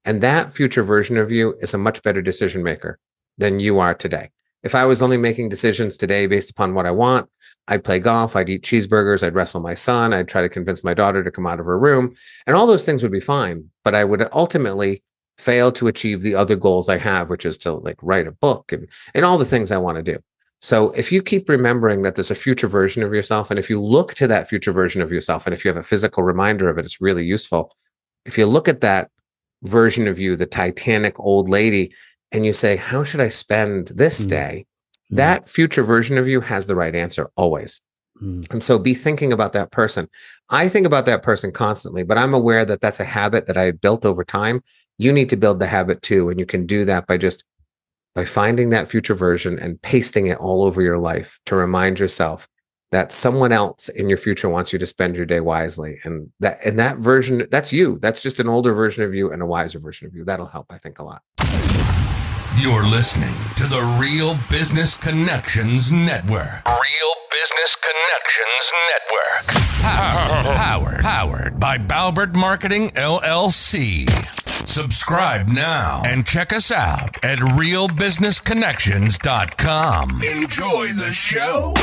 And that future version of you is a much better decision maker than you are today. If I was only making decisions today based upon what I want, I'd play golf, I'd eat cheeseburgers, I'd wrestle my son, I'd try to convince my daughter to come out of her room, and all those things would be fine. But I would ultimately fail to achieve the other goals I have, which is to like write a book and all the things I want to do. So if you keep remembering that there's a future version of yourself, and if you look to that future version of yourself, and if you have a physical reminder of it, it's really useful. If you look at that version of you, the Titanic old lady, and you say, how should I spend this day? That future version of you has the right answer always. And so be thinking about that person. I think about that person constantly, but I'm aware that that's a habit that I built over time. You need to build the habit too. And you can do that by finding that future version and pasting it all over your life to remind yourself that someone else in your future wants you to spend your day wisely. And that version, that's you. That's just an older version of you and a wiser version of you. That'll help, I think, a lot. You're listening to the Real Business Connections Network. Real Business Connections Network. Powered by Balbert Marketing, LLC. Subscribe now and check us out at realbusinessconnections.com. Enjoy the show.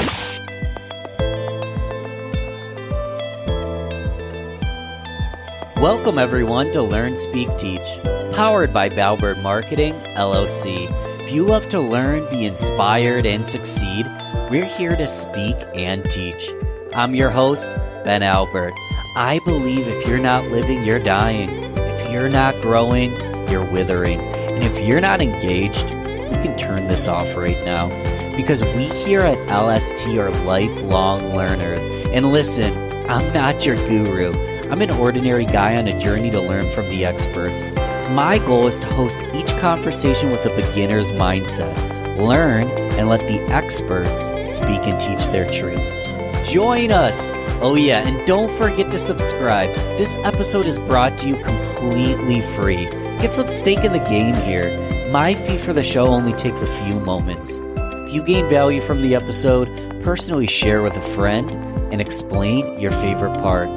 Welcome everyone to Learn, Speak, Teach, powered by Balbert Marketing, LLC. If you love to learn, be inspired, and succeed, we're here to speak and teach. I'm your host, Ben Albert. I believe if you're not living, you're dying. If you're not growing, you're withering. And if you're not engaged, you can turn this off right now. Because we here at LST are lifelong learners. And listen, I'm not your guru. I'm an ordinary guy on a journey to learn from the experts. My goal is to host each conversation with a beginner's mindset. Learn and let the experts speak and teach their truths. Join us! Oh yeah, and don't forget to subscribe. This episode is brought to you completely free. Get some stake in the game here. My fee for the show only takes a few moments. If you gain value from the episode, personally share with a friend and explain your favorite part.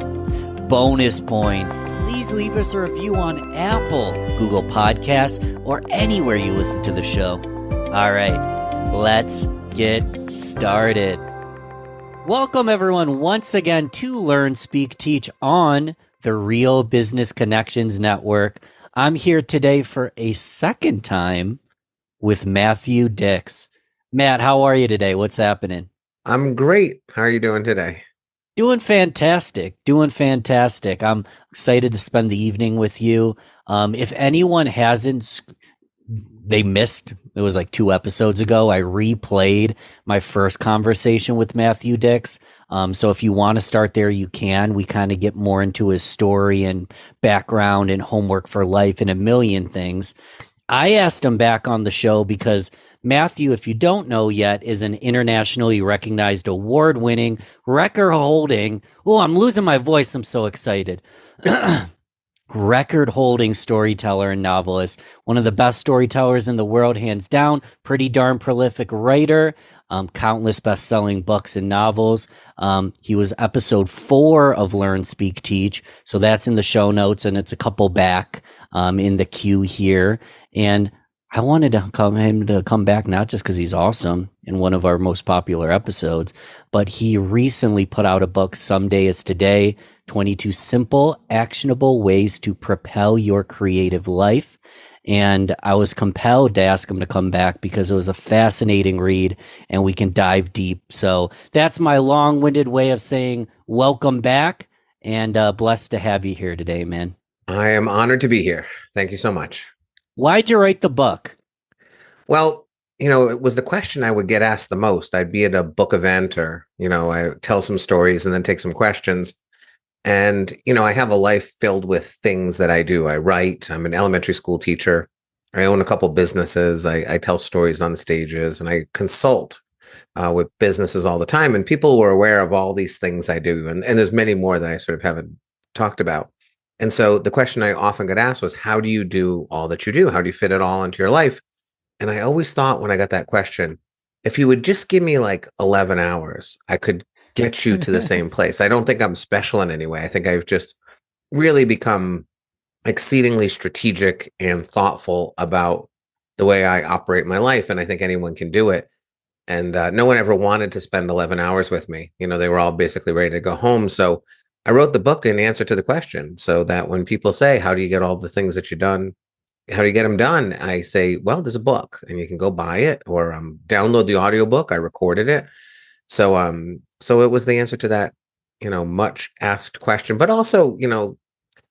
Bonus points. Please leave us a review on Apple, Google Podcasts, or anywhere you listen to the show. All right, let's get started. Welcome everyone once again to Learn, Speak, Teach on the Real Business Connections Network. I'm here today for a second time with Matthew Dix. Matt, how are you today? What's happening? I'm great. How are you doing today? Doing fantastic. I'm excited to spend the evening with you. If anyone hasn't, they missed, it was like 2 episodes ago, I replayed my first conversation with Matthew Dix. So if you want to start there, you can. We kind of get more into his story and background and homework for life and a million things. I asked him back on the show because Matthew, if you don't know yet, is an internationally recognized award-winning, record-holding, I'm losing my voice, I'm so excited, record-holding storyteller and novelist, one of the best storytellers in the world, hands down, pretty darn prolific writer, countless best-selling books and novels. He was episode 4 of Learn, Speak, Teach, so that's in the show notes, and it's a couple back in the queue here, and I wanted him to come back not just because he's awesome in one of our most popular episodes, but he recently put out a book, Someday is Today, 22 Simple, Actionable Ways to Propel Your Creative Life. And I was compelled to ask him to come back because it was a fascinating read and we can dive deep. So that's my long-winded way of saying welcome back and blessed to have you here today, man. I am honored to be here. Thank you so much. Why'd you write the book? Well, it was the question I would get asked the most. I'd be at a book event or, I tell some stories and then take some questions. And, I have a life filled with things that I do. I write. I'm an elementary school teacher. I own a couple businesses. I tell stories on stages and I consult with businesses all the time. And people were aware of all these things I do. And there's many more that I sort of haven't talked about. And so the question I often got asked was, how do you do all that you do? How do you fit it all into your life? And I always thought when I got that question, if you would just give me like 11 hours, I could get you to the same place. I don't think I'm special in any way. I think I've just really become exceedingly strategic and thoughtful about the way I operate my life. And I think anyone can do it. And no one ever wanted to spend 11 hours with me. They were all basically ready to go home. So I wrote the book in answer to the question, so that when people say, how do you get all the things that you've done? How do you get them done? I say, well, there's a book and you can go buy it or download the audiobook. I recorded it. So it was the answer to that, much asked question, but also,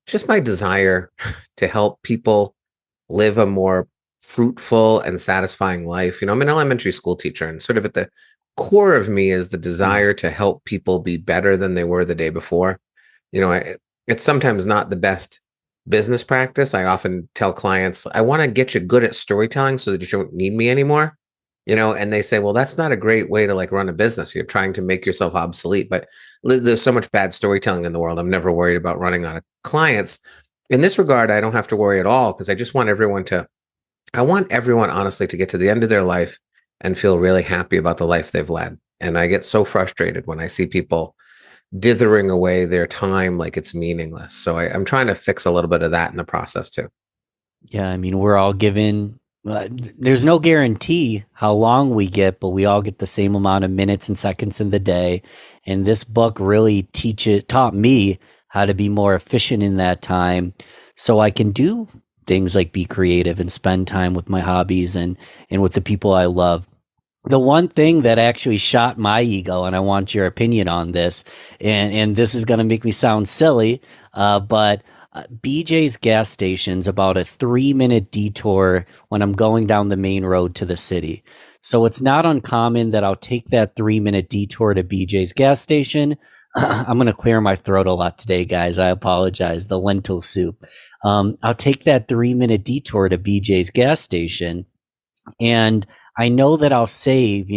just my desire to help people live a more fruitful and satisfying life. I'm an elementary school teacher, and sort of at the core of me is the desire to help people be better than they were the day before. It's sometimes not the best business practice. I often tell clients, I want to get you good at storytelling so that you don't need me anymore. And they say, well, that's not a great way to like run a business. You're trying to make yourself obsolete, but there's so much bad storytelling in the world. I'm never worried about running out of clients. In this regard, I don't have to worry at all, because I just want I want everyone honestly to get to the end of their life and feel really happy about the life they've led. And I get so frustrated when I see people dithering away their time like it's meaningless. So I'm trying to fix a little bit of that in the process too. Yeah, I mean, we're all given, there's no guarantee how long we get, but we all get the same amount of minutes and seconds in the day. And this book really taught me how to be more efficient in that time, so I can do things like be creative and spend time with my hobbies and with the people I love. The one thing that actually shot my ego, and I want your opinion on this, and this is going to make me sound silly, but BJ's gas station's about a 3-minute detour when I'm going down the main road to the city. So it's not uncommon that I'll take that 3-minute detour to BJ's gas station. I'm going to clear my throat a lot today, guys. I apologize. The lentil soup. I'll take that 3-minute detour to BJ's gas station, and I know that I'll save,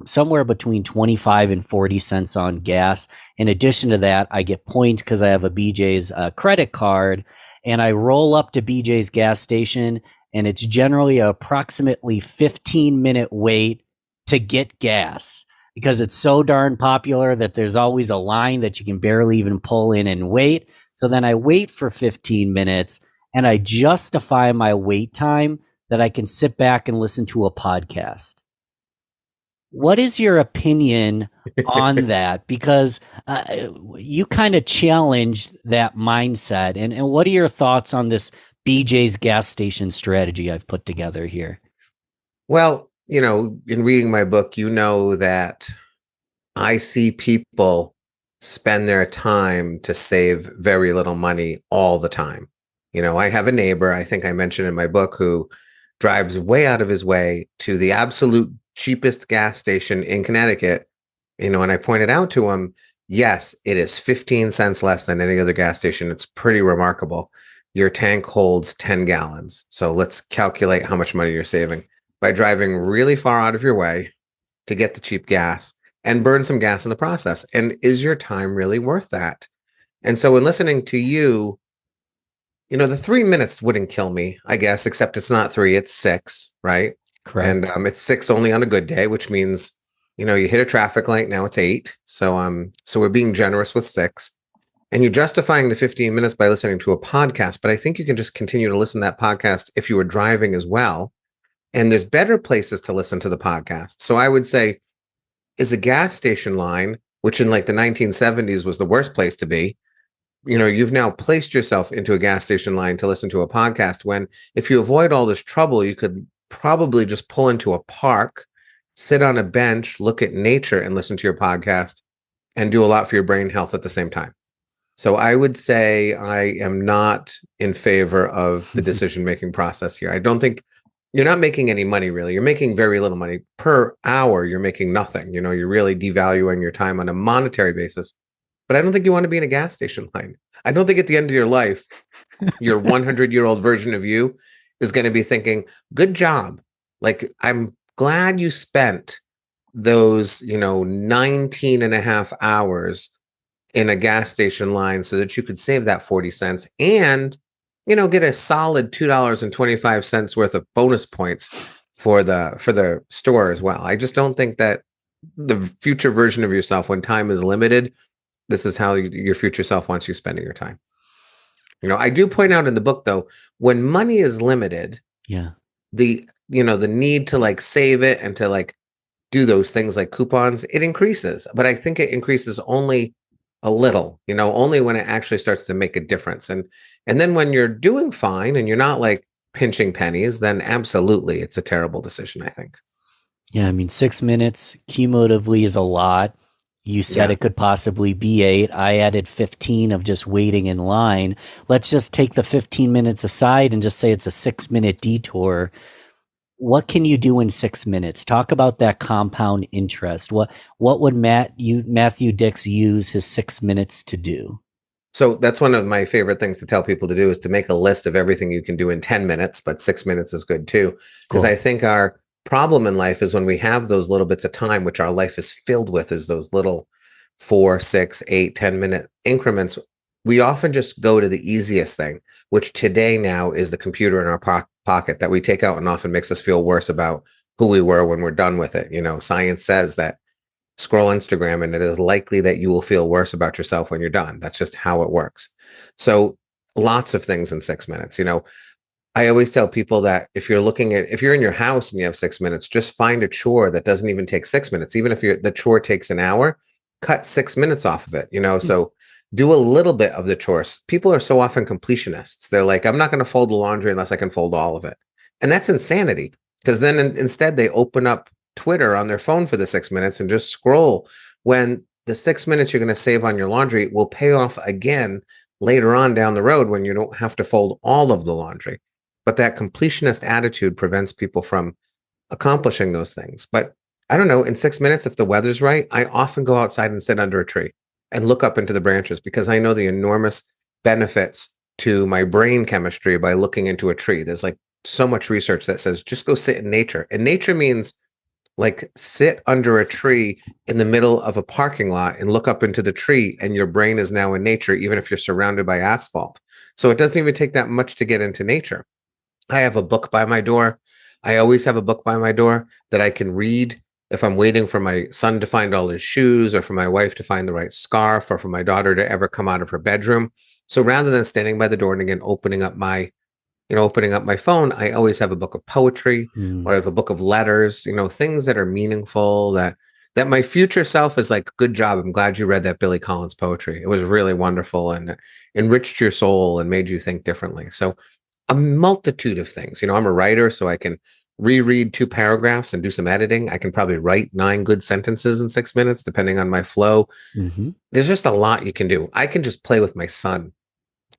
somewhere between 25 and 40 cents on gas. In addition to that, I get points because I have a BJ's credit card, and I roll up to BJ's gas station, and it's generally approximately 15-minute wait to get gas, because it's so darn popular that there's always a line that you can barely even pull in and wait. So then I wait for 15 minutes, and I justify my wait time that I can sit back and listen to a podcast. What is your opinion on that? Because you kind of challenged that mindset. And what are your thoughts on this BJ's gas station strategy I've put together here? Well, in reading my book, that I see people spend their time to save very little money all the time. I have a neighbor, I think I mentioned in my book, who drives way out of his way to the absolute cheapest gas station in Connecticut. And I pointed out to him, yes, it is 15 cents less than any other gas station. It's pretty remarkable. Your tank holds 10 gallons. So let's calculate how much money you're saving by driving really far out of your way to get the cheap gas and burn some gas in the process. And is your time really worth that? And so in listening to you, the 3 minutes wouldn't kill me, I guess, except it's not 3, it's 6, right? Correct. And it's 6 only on a good day, which means, you hit a traffic light, now it's 8. So we're being generous with 6. And you're justifying the 15 minutes by listening to a podcast, but I think you can just continue to listen to that podcast if you were driving as well. And there's better places to listen to the podcast. So I would say, is a gas station line, which in like the 1970s was the worst place to be, you've now placed yourself into a gas station line to listen to a podcast, when if you avoid all this trouble, you could probably just pull into a park, sit on a bench, look at nature, and listen to your podcast, and do a lot for your brain health at the same time. So I would say I am not in favor of the decision-making process here. I don't think you're not making any money, really. You're making very little money per hour. You're making nothing. You're really devaluing your time on a monetary basis. But I don't think you want to be in a gas station line. I don't think at the end of your life, your 100-year-old version of you is going to be thinking, good job. Like, I'm glad you spent those, 19 and a half hours in a gas station line so that you could save that 40 cents and, get a solid $2.25 worth of bonus points for the store as well. I just don't think that the future version of yourself, when time is limited, this is how your future self wants you spending your time. I do point out in the book, though, when money is limited, Yeah. the need to like save it and to like do those things like coupons, it increases. But I think it increases only a little, only when it actually starts to make a difference. And then when you're doing fine and you're not like pinching pennies, then absolutely it's a terrible decision, I think. Yeah, I mean, 6 minutes cumulatively is a lot. You said Yeah. it could possibly be 8. I added 15 of just waiting in line. Let's just take the 15 minutes aside and just say it's a 6-minute detour. What can you do in 6 minutes? Talk about that compound interest. What would Matthew Dix use his 6 minutes to do? So that's one of my favorite things to tell people to do is to make a list of everything you can do in 10 minutes, but 6 minutes is good too. Because Cool. I think our problem in life is when we have those little bits of time, which our life is filled with, is those little 4, 6, 8, 10-minute increments. We often just go to the easiest thing, which today now is the computer in our pocket that we take out and often makes us feel worse about who we were when we're done with it. Science says that scroll Instagram and it is likely that you will feel worse about yourself when you're done. That's just how it works. So lots of things in 6 minutes. I always tell people that if you're in your house and you have 6 minutes, just find a chore that doesn't even take 6 minutes. Even if the chore takes an hour, cut 6 minutes off of it, so do a little bit of the chores. People are so often completionists. They're like, I'm not going to fold the laundry unless I can fold all of it. And that's insanity, because then instead they open up Twitter on their phone for the 6 minutes and just scroll, when the 6 minutes you're going to save on your laundry will pay off again later on down the road when you don't have to fold all of the laundry. But that completionist attitude prevents people from accomplishing those things. But I don't know, in 6 minutes, if the weather's right, I often go outside and sit under a tree and look up into the branches, because I know the enormous benefits to my brain chemistry by looking into a tree. There's like so much research that says just go sit in nature. And nature means like sit under a tree in the middle of a parking lot and look up into the tree, and your brain is now in nature, even if you're surrounded by asphalt. So it doesn't even take that much to get into nature. I have a book by my door. I always have a book by my door that I can read if I'm waiting for my son to find all his shoes, or for my wife to find the right scarf, or for my daughter to ever come out of her bedroom. So rather than standing by the door and again opening up my phone, I always have a book of poetry, or I have a book of letters, things that are meaningful, that my future self is like, good job. I'm glad you read that Billy Collins poetry. It was really wonderful and enriched your soul and made you think differently. So a multitude of things. I'm a writer, so I can reread 2 paragraphs and do some editing. I can probably write 9 good sentences in 6 minutes, depending on my flow. Mm-hmm. There's just a lot you can do. I can just play with my son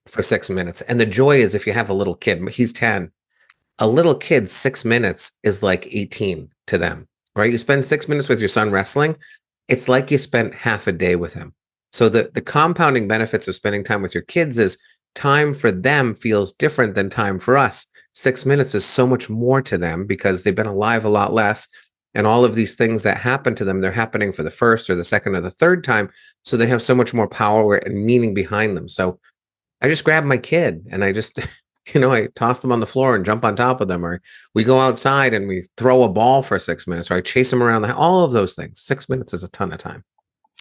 for 6 minutes. And the joy is, if you have a little kid, he's 10, a little kid, 6 minutes is like 18 to them, right? You spend 6 minutes with your son wrestling, it's like you spent half a day with him. So the compounding benefits of spending time with your kids is time for them feels different than time for us. 6 minutes is so much more to them because they've been alive a lot less. And all of these things that happen to them, they're happening for the first or the second or the third time. So they have so much more power and meaning behind them. So I just grab my kid and I just, I toss them on the floor and jump on top of them, or we go outside and we throw a ball for 6 minutes, or I chase them around all of those things. 6 minutes is a ton of time.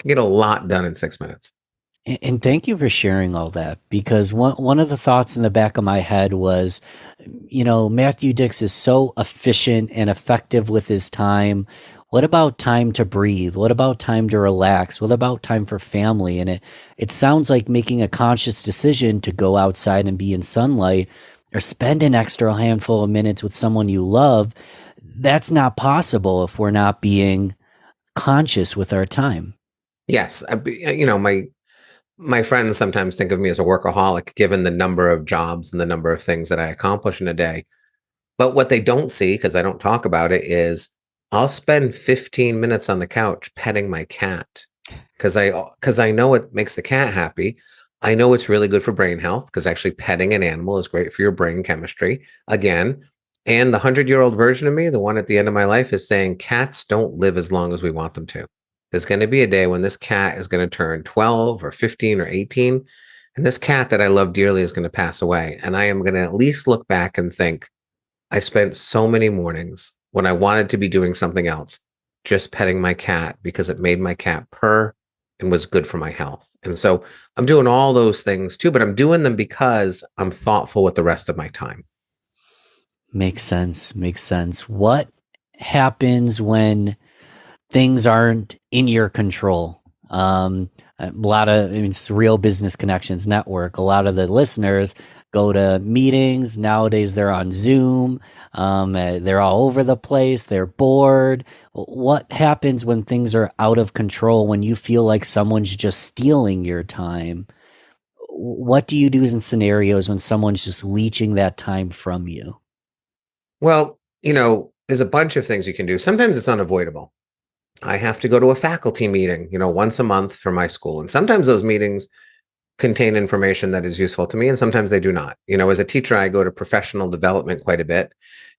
I get a lot done in 6 minutes. And thank you for sharing all that, because one of the thoughts in the back of my head was, Matthew Dix is so efficient and effective with his time. What about time to breathe? What about time to relax? What about time for family? And it sounds like making a conscious decision to go outside and be in sunlight, or spend an extra handful of minutes with someone you love. That's not possible if we're not being conscious with our time. Yes. My friends sometimes think of me as a workaholic, given the number of jobs and the number of things that I accomplish in a day. But what they don't see, because I don't talk about it, is I'll spend 15 minutes on the couch petting my cat, because I know it makes the cat happy. I know it's really good for brain health, because actually petting an animal is great for your brain chemistry. Again, and the 100-year-old version of me, the one at the end of my life, is saying cats don't live as long as we want them to. There's going to be a day when this cat is going to turn 12 or 15 or 18, and this cat that I love dearly is going to pass away. And I am going to at least look back and think, I spent so many mornings when I wanted to be doing something else, just petting my cat, because it made my cat purr, and was good for my health. And so I'm doing all those things too, but I'm doing them because I'm thoughtful with the rest of my time. Makes sense. Makes sense. What happens when things aren't in your control? A lot of, I mean, it's Real Business Connections Network. A lot of the listeners go to meetings. Nowadays, they're on Zoom. They're all over the place. They're bored. What happens when things are out of control, when you feel like someone's just stealing your time? What do you do in scenarios when someone's just leeching that time from you? Well, there's a bunch of things you can do. Sometimes it's unavoidable. I have to go to a faculty meeting, once a month for my school. And sometimes those meetings contain information that is useful to me, and sometimes they do not. As a teacher, I go to professional development quite a bit.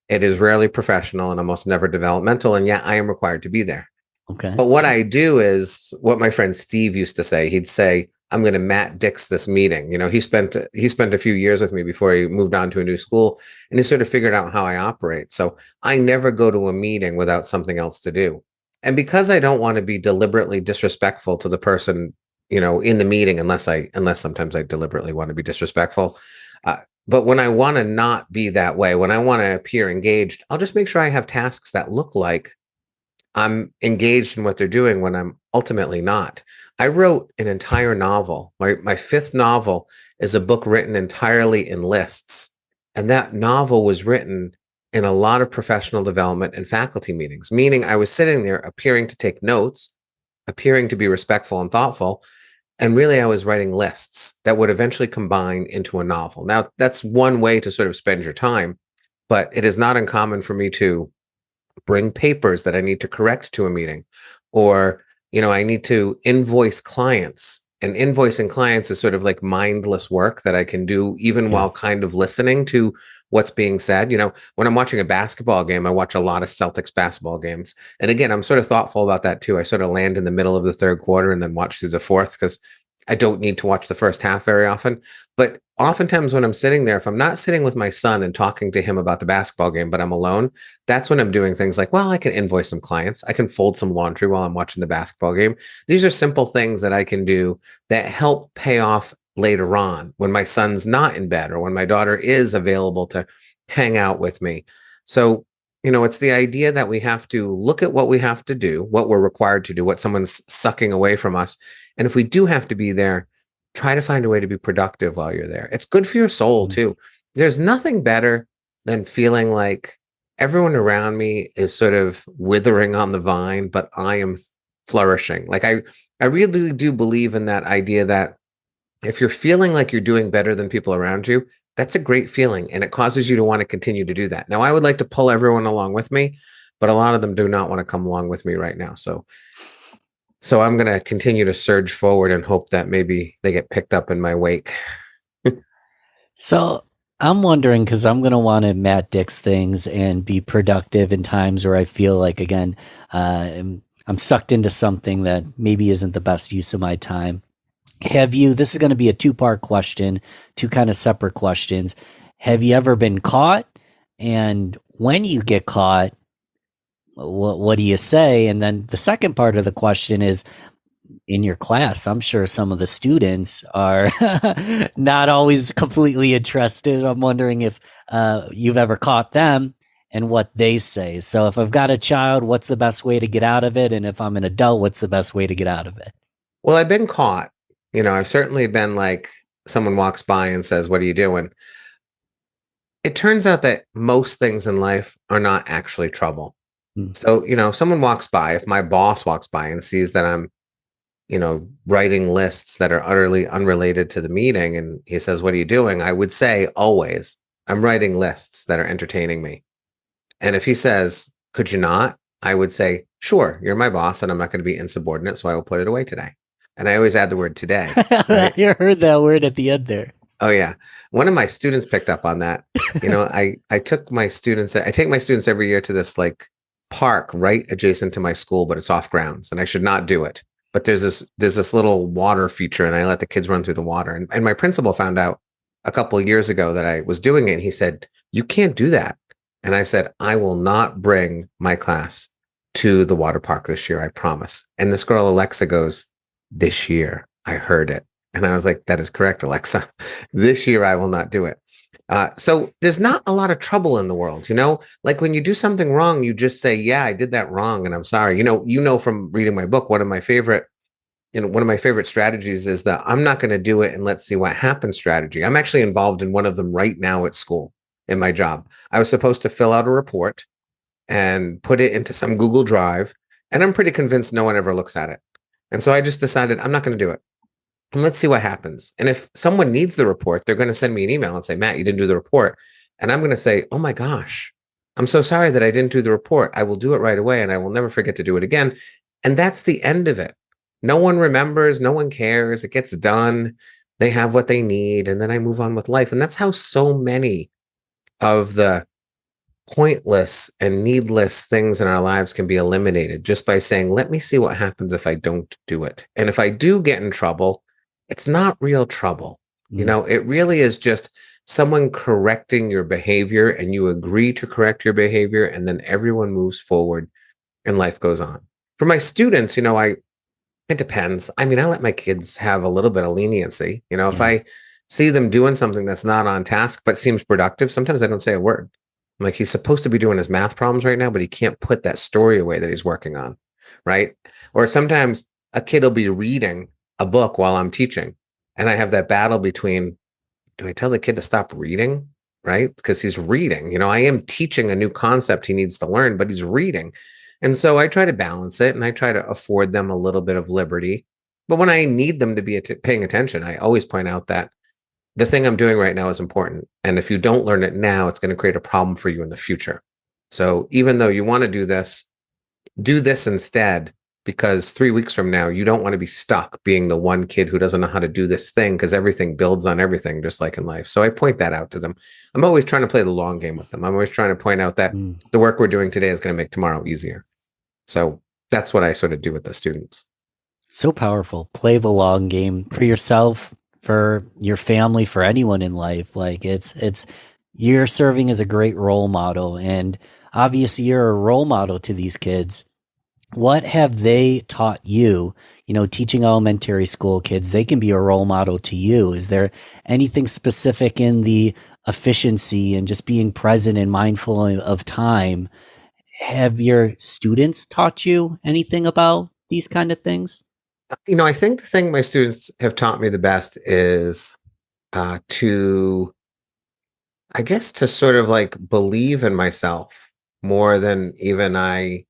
It is rarely professional and almost never developmental, and yet I am required to be there. Okay. But what I do is what my friend Steve used to say. He'd say, I'm going to Matt Dix this meeting. He spent a few years with me before he moved on to a new school, and he sort of figured out how I operate. So I never go to a meeting without something else to do. And because I don't want to be deliberately disrespectful to the person, in the meeting, unless sometimes I deliberately want to be disrespectful. But when I want to not be that way, when I want to appear engaged, I'll just make sure I have tasks that look like I'm engaged in what they're doing when I'm ultimately not. I wrote an entire novel. My fifth novel is a book written entirely in lists. And that novel was written in a lot of professional development and faculty meetings, meaning I was sitting there appearing to take notes, appearing to be respectful and thoughtful. And really, I was writing lists that would eventually combine into a novel. Now, that's one way to sort of spend your time, but it is not uncommon for me to bring papers that I need to correct to a meeting, or, I need to invoice clients. And invoicing clients is sort of like mindless work that I can do even while kind of listening to what's being said. When I'm watching a basketball game, I watch a lot of Celtics basketball games. And again, I'm sort of thoughtful about that too. I sort of land in the middle of the third quarter and then watch through the fourth, because I don't need to watch the first half very often. But oftentimes when I'm sitting there, if I'm not sitting with my son and talking to him about the basketball game, but I'm alone, that's when I'm doing things like, well, I can invoice some clients. I can fold some laundry while I'm watching the basketball game. These are simple things that I can do that help pay off later on when my son's not in bed or when my daughter is available to hang out with me. So, it's the idea that we have to look at what we have to do, what we're required to do, what someone's sucking away from us. And if we do have to be there, try to find a way to be productive while you're there. It's good for your soul too. There's nothing better than feeling like everyone around me is sort of withering on the vine, but I am flourishing. Like I really do believe in that idea that if you're feeling like you're doing better than people around you, that's a great feeling, and it causes you to want to continue to do that. Now, I would like to pull everyone along with me, but a lot of them do not want to come along with me right now. So I'm going to continue to surge forward and hope that maybe they get picked up in my wake. So I'm wondering, because I'm going to want to Matt Dix things and be productive in times where I feel like, again, I'm sucked into something that maybe isn't the best use of my time. This is going to be a two-part question, two kind of separate questions. Have you ever been caught? And when you get caught, what do you say? And then the second part of the question is, in your class, I'm sure some of the students are not always completely interested. I'm wondering if you've ever caught them and what they say. So if I've got a child, what's the best way to get out of it? And if I'm an adult, what's the best way to get out of it? Well, I've been caught. I've certainly been like, someone walks by and says, what are you doing? It turns out that most things in life are not actually trouble. So, if someone walks by, if my boss walks by and sees that I'm, writing lists that are utterly unrelated to the meeting, and he says, what are you doing? I would say always, I'm writing lists that are entertaining me. And if he says, could you not? I would say, sure, you're my boss and I'm not going to be insubordinate, so I will put it away today. And I always add the word today. Right? You heard that word at the end there. Oh yeah. One of my students picked up on that. I take my students every year to this like park right adjacent to my school, but it's off grounds and I should not do it. But there's this little water feature and I let the kids run through the water. And my principal found out a couple of years ago that I was doing it. And he said, you can't do that. And I said, I will not bring my class to the water park this year. I promise. And this girl, Alexa, goes, this year. I heard it. And I was like, that is correct, Alexa. This year, I will not do it. So there's not a lot of trouble in the world, like when you do something wrong, you just say, yeah, I did that wrong. And I'm sorry. From reading my book, one of my favorite strategies is that I'm not going to do it and let's see what happens strategy. I'm actually involved in one of them right now at school in my job. I was supposed to fill out a report and put it into some Google Drive. And I'm pretty convinced no one ever looks at it. And so I just decided I'm not going to do it. And let's see what happens. And if someone needs the report, they're going to send me an email and say, Matt, you didn't do the report. And I'm going to say, oh my gosh, I'm so sorry that I didn't do the report. I will do it right away and I will never forget to do it again. And that's the end of it. No one remembers, no one cares. It gets done. They have what they need. And then I move on with life. And that's how so many of the pointless and needless things in our lives can be eliminated just by saying, let me see what happens if I don't do it. And if I do get in trouble, it's not real trouble. It really is just someone correcting your behavior and you agree to correct your behavior. And then everyone moves forward and life goes on. For my students, it depends. I mean, I let my kids have a little bit of leniency. If I see them doing something that's not on task, but seems productive, sometimes I don't say a word. I'm like, he's supposed to be doing his math problems right now, but he can't put that story away that he's working on. Right. Or sometimes a kid will be reading a book while I'm teaching. And I have that battle between, do I tell the kid to stop reading? Right. Because he's reading, I am teaching a new concept he needs to learn, but he's reading. And so I try to balance it and I try to afford them a little bit of liberty. But when I need them to be paying attention, I always point out that the thing I'm doing right now is important. And if you don't learn it now, it's going to create a problem for you in the future. So even though you want to do this instead, because 3 weeks from now, you don't want to be stuck being the one kid who doesn't know how to do this thing because everything builds on everything, just like in life. So I point that out to them. I'm always trying to play the long game with them. I'm always trying to point out that the work we're doing today is going to make tomorrow easier. So that's what I sort of do with the students. So powerful. Play the long game for yourself, for your family, for anyone in life. Like you're serving as a great role model, and obviously you're a role model to these kids. What have they taught you? Teaching elementary school kids, they can be a role model to you. Is there anything specific in the efficiency and just being present and mindful of time? Have your students taught you anything about these kind of things? I think the thing my students have taught me the best is to sort of like believe in myself more than even I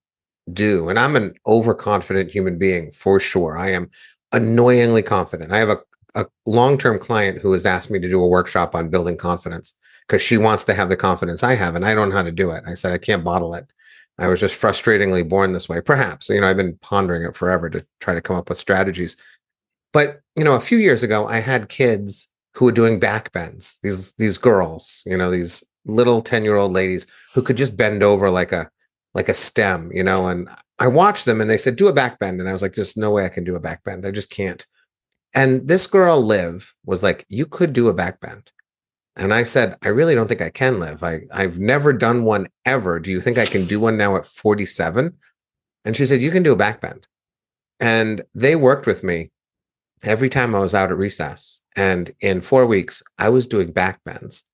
do. And I'm an overconfident human being for sure. I am annoyingly confident. I have a long-term client who has asked me to do a workshop on building confidence because she wants to have the confidence I have and I don't know how to do it. I said, I can't bottle it. I was just frustratingly born this way. Perhaps, I've been pondering it forever to try to come up with strategies. But, a few years ago, I had kids who were doing back bends, these girls, these little 10-year-old ladies who could just bend over like a stem, and I watched them and they said, do a back bend. And I was like, there's no way I can do a back bend. I just can't. And this girl, Liv, was like, you could do a back bend. And I said, I really don't think I can, Liv. I've never done one ever. Do you think I can do one now at 47? And she said, you can do a back bend. And they worked with me every time I was out at recess. And in 4 weeks, I was doing back bends.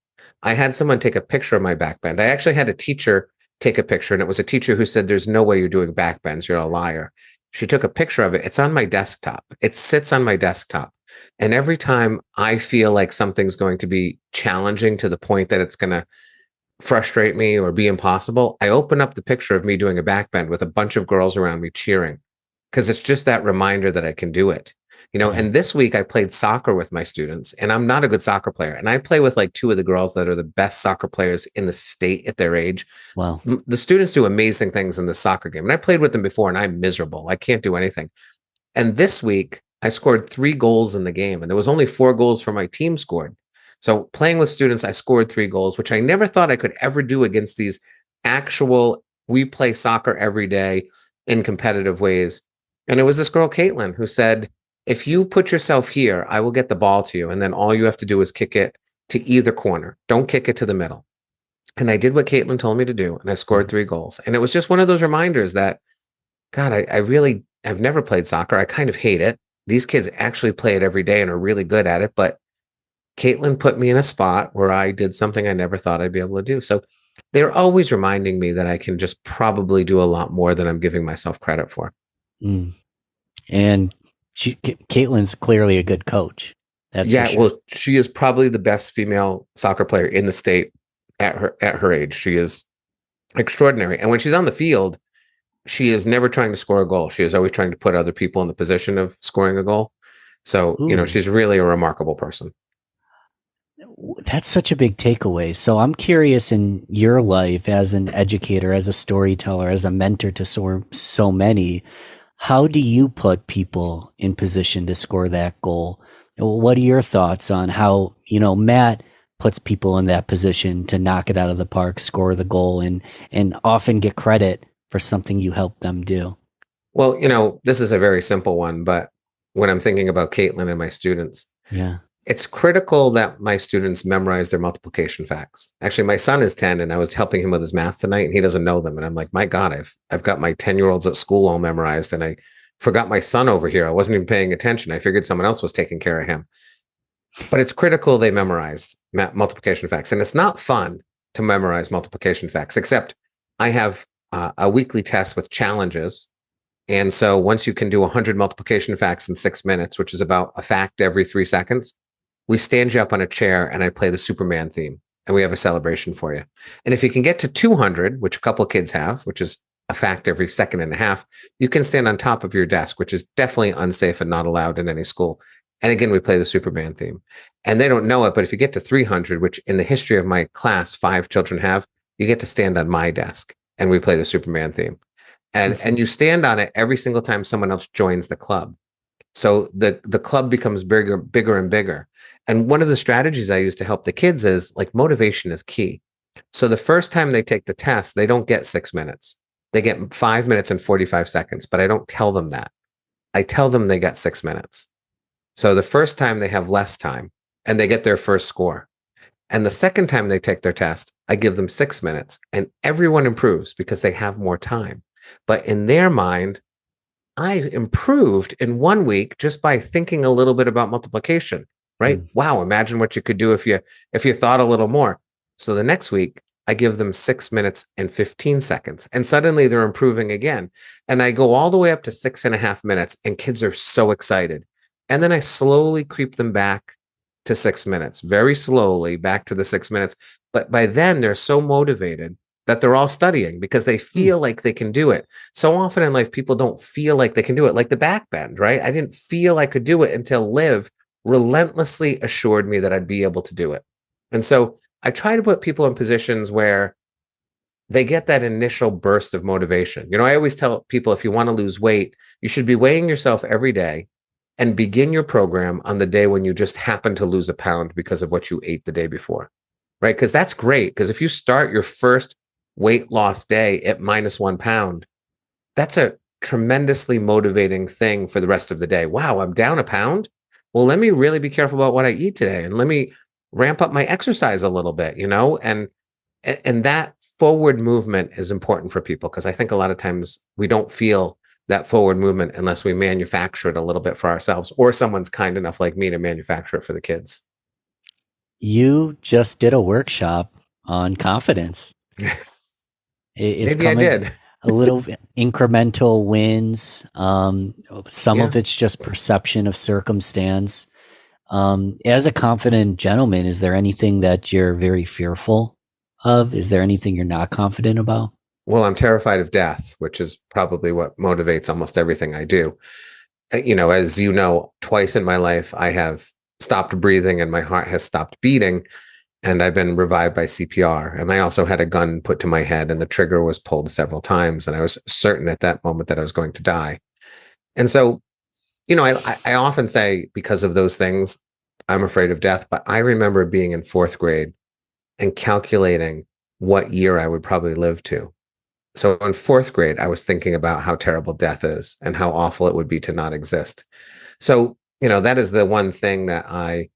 I had someone take a picture of my back bend. I actually had a teacher take a picture, and it was a teacher who said, there's no way you're doing back bends. You're a liar. She took a picture of it. It's on my desktop. It sits on my desktop. And every time I feel like something's going to be challenging to the point that it's going to frustrate me or be impossible, I open up the picture of me doing a back bend with a bunch of girls around me cheering, because it's just that reminder that I can do it. And this week I played soccer with my students, and I'm not a good soccer player. And I play with like two of the girls that are the best soccer players in the state at their age. Wow. The students do amazing things in the soccer game. And I played with them before and I'm miserable. I can't do anything. And this week I scored 3 goals in the game, and there was only 4 goals for my team scored. So playing with students, I scored 3 goals, which I never thought I could ever do against these actual, we play soccer every day in competitive ways. And it was this girl, Caitlin, who said, if you put yourself here, I will get the ball to you. And then all you have to do is kick it to either corner. Don't kick it to the middle. And I did what Caitlin told me to do, and I scored 3 goals. And it was just one of those reminders that, God, I've never played soccer. I kind of hate it. these kids actually play it every day and are really good at it. But Caitlin put me in a spot where I did something I never thought I'd be able to do. So they're always reminding me that I can just probably do a lot more than I'm giving myself credit for. Mm. And Caitlin's clearly a good coach. That's for sure. Well, she is probably the best female soccer player in the state at her age. She is extraordinary. And when she's on the field, she is never trying to score a goal. She is always trying to put other people in the position of scoring a goal. So, Ooh. She's really a remarkable person. That's such a big takeaway. So I'm curious, in your life as an educator, as a storyteller, as a mentor to so many, how do you put people in position to score that goal? What are your thoughts on how, Matt puts people in that position to knock it out of the park, score the goal, and often get credit for something you help them do? Well, this is a very simple one, but when I'm thinking about Caitlin and my students, it's critical that my students memorize their multiplication facts. Actually, my son is 10 and I was helping him with his math tonight and he doesn't know them. And I'm like, my God, I've got my 10-year-olds at school all memorized and I forgot my son over here. I wasn't even paying attention. I figured someone else was taking care of him. But it's critical they memorize multiplication facts. And it's not fun to memorize multiplication facts, except I have a weekly test with challenges. And so once you can do 100 multiplication facts in 6 minutes, which is about a fact every 3 seconds, we stand you up on a chair and I play the Superman theme and we have a celebration for you. And if you can get to 200, which a couple of kids have, which is a fact every second and a half, you can stand on top of your desk, which is definitely unsafe and not allowed in any school. And again, we play the Superman theme. And they don't know it, but if you get to 300, which in the history of my class, 5 children have, you get to stand on my desk and we play the Superman theme. And you stand on it every single time someone else joins the club. So the club becomes bigger and bigger. And one of the strategies I use to help the kids is like motivation is key. So the first time they take the test, they don't get 6 minutes. They get 5 minutes and 45 seconds, but I don't tell them that. I tell them they get 6 minutes. So the first time they have less time and they get their first score. And the second time they take their test, I give them 6 minutes and everyone improves because they have more time. But in their mind, I improved in 1 week just by thinking a little bit about multiplication, right? Wow, imagine what you could do if you thought a little more. So the next week, I give them 6 minutes and 15 seconds, and suddenly they're improving again. And I go all the way up to 6.5 minutes, and kids are so excited. And then I slowly creep them back to 6 minutes, very slowly back to the 6 minutes. But by then, they're so motivated that they're all studying because they feel like they can do it. So often in life, people don't feel like they can do it, like the back bend, right? I didn't feel I could do it until Liv relentlessly assured me that I'd be able to do it. And so I try to put people in positions where they get that initial burst of motivation. I always tell people, if you want to lose weight, you should be weighing yourself every day and begin your program on the day when you just happen to lose a pound because of what you ate the day before, right? Because that's great. Because if you start your first weight loss day at -1 pound, that's a tremendously motivating thing for the rest of the day. Wow, I'm down a pound. Well, let me really be careful about what I eat today. And let me ramp up my exercise a little bit, and that forward movement is important for people because I think a lot of times we don't feel that forward movement unless we manufacture it a little bit for ourselves or someone's kind enough like me to manufacture it for the kids. You just did a workshop on confidence. It's Maybe I did. A little incremental wins. Some of it's just perception of circumstance. As a confident gentleman, is there anything that you're very fearful of? Is there anything you're not confident about? Well, I'm terrified of death, which is probably what motivates almost everything I do. As you know, twice in my life, I have stopped breathing and my heart has stopped beating. And I've been revived by CPR. And I also had a gun put to my head and the trigger was pulled several times. And I was certain at that moment that I was going to die. And so, I often say because of those things, I'm afraid of death. But I remember being in 4th grade and calculating what year I would probably live to. So in 4th grade, I was thinking about how terrible death is and how awful it would be to not exist. So, that is the one thing that I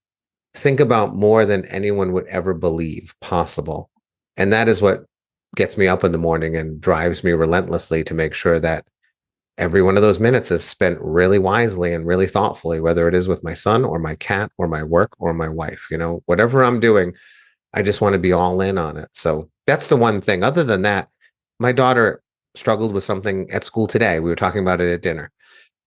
think about more than anyone would ever believe possible. And that is what gets me up in the morning and drives me relentlessly to make sure that every one of those minutes is spent really wisely and really thoughtfully, whether it is with my son or my cat or my work or my wife. Whatever I'm doing, I just want to be all in on it. So that's the one thing. Other than that, my daughter struggled with something at school today. We were talking about it at dinner.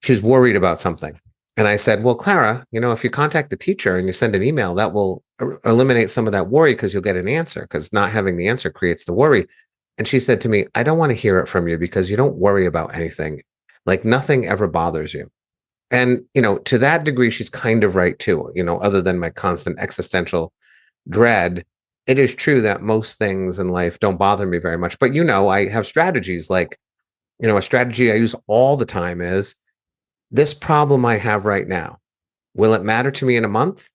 She was worried about something. And I said, well, Clara, if you contact the teacher and you send an email, that will eliminate some of that worry because you'll get an answer, because not having the answer creates the worry. And she said to me, I don't want to hear it from you because you don't worry about anything. Like nothing ever bothers you. And, to that degree, she's kind of right too, other than my constant existential dread. It is true that most things in life don't bother me very much. But, I have strategies like, a strategy I use all the time is this problem I have right now. Will it matter to me in a month?